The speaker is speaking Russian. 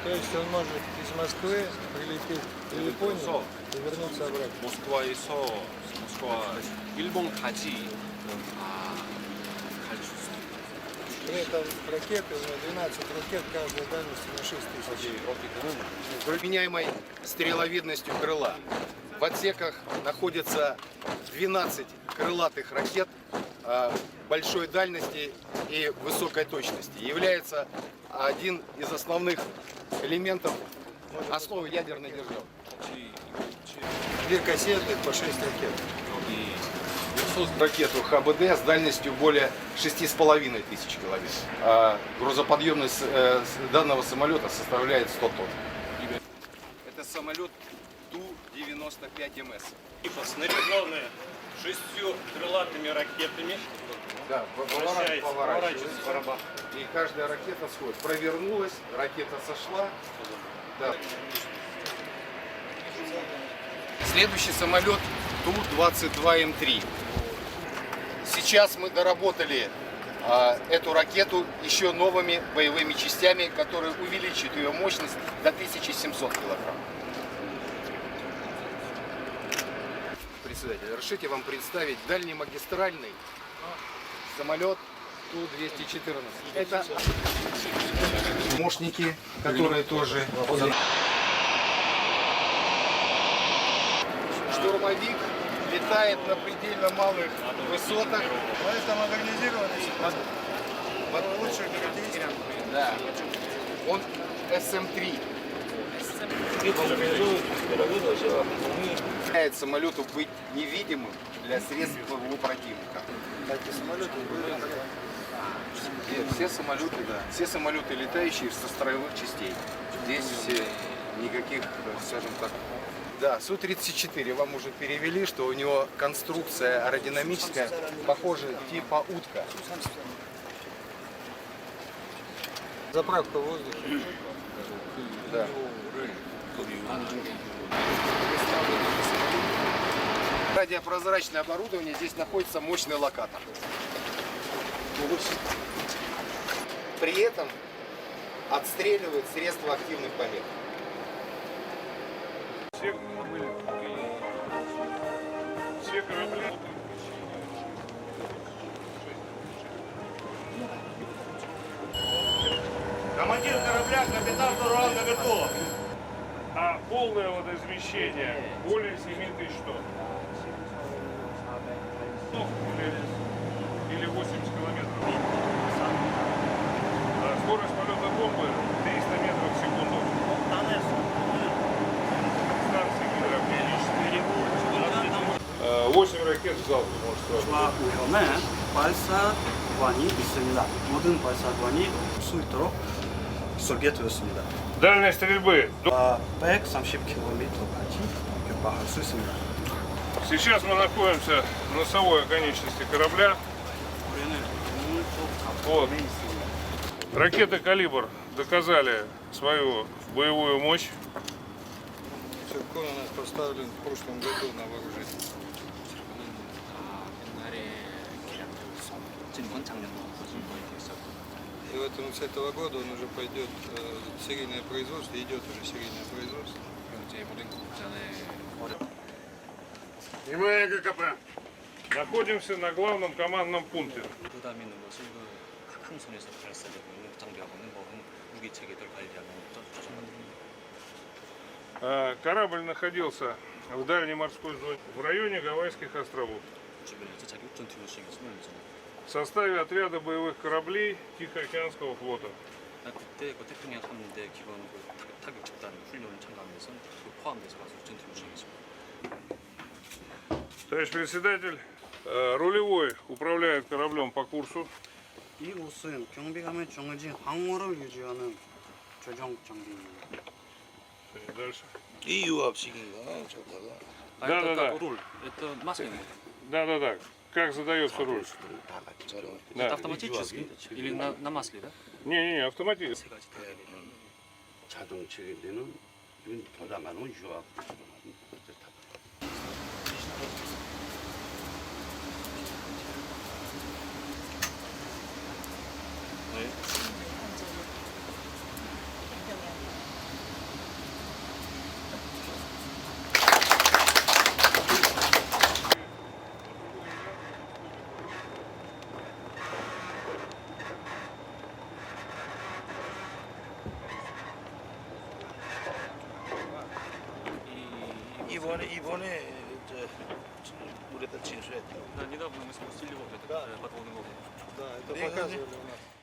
То есть он может из Москвы прилететь в Японию и вернуться обратно. 모스크바에서 모스크바 일본까지 갈 수 있습니다. При этом ракеты, у него 12 ракет, каждая дальностью на 6000. Применяемой стреловидностью крыла. В отсеках находится 12 крылатых ракет большой дальности и высокой точности. Является один из основных элементов основы ядерной державы. Две кассеты по 6 ракет. Ракету ХБД с дальностью более 6500 километров. А грузоподъемность данного самолета составляет 100 тонн. Это самолет Ту-95МС. Снаряженные 6 крылатыми ракетами. Да, поворачивается. И каждая ракета сходит. Провернулась, ракета сошла. Да. Следующий самолет Ту-22М3. Сейчас мы доработали эту ракету еще новыми боевыми частями, которые увеличат ее мощность до 1700 килограмм. Председатель, разрешите вам представить дальнемагистральный самолет Ту-214. Это помощники, которые тоже... Штурмовик летает на предельно малых высотах. Это модернизированный самолет. Лучших характеристик. Да. Он СМ-3. Позволяет самолету быть невидимым для средств ПВО противника. Эти самолеты были... Все самолеты летающие со строевых частей. Здесь никаких, скажем так. Да, Су-34 вам уже перевели, что у него конструкция аэродинамическая, похожа типа утка. Заправка в воздухе. Да. Радиопрозрачное оборудование, здесь находится мощный локатор. При этом отстреливает средства активных побед. Все корабли. Командир корабля, капитан Туран Гагатулов. А полное водоизмещение более 7000 тонн. Или 80 километров. А скорость полета бомбы 300 метров в секунду. Станции гидроавтоматические. 8 ракет в залпе может сразу. 우연에 발사관이 있습니다. 모든 발사관이 수 있도록 설계되었습니다. Дальность стрельбы. 130km까지 격파할 수 있습니다. Сейчас мы находимся в носовой оконечности корабля. Вот. Ракеты «Калибр» доказали свою боевую мощь. Циркон у нас поставлен в прошлом году на вооружение. И вот с этого года он уже пойдет серийное производство, идет уже серийное производство. Внимание, ГКП! Находимся на главном командном пункте. Корабль находился в дальней морской зоне, в районе Гавайских островов. В составе отряда боевых кораблей Тихоокеанского флота. Товарищ председатель, рулевой управляет кораблем по курсу. 이곳은 경비감에 정해진 항로를 유지하는 조정 장비입니다. Дальше. 이 유압식인가 저다가 А Да, это да, как да. руль? Это масляный? Да. Как задается руль? 다 같이 저런 Это Да. автоматически? Или на масле, да? Не, автоматически. 세 가지 다 해야 되죠. 자동 체계되는 이런 도담하는 유압. 이번에 이제 우리가 진수했다. Да, недавно мы спустили вот это, Да. подводный лодку. Да, это Бегали. показывали у нас.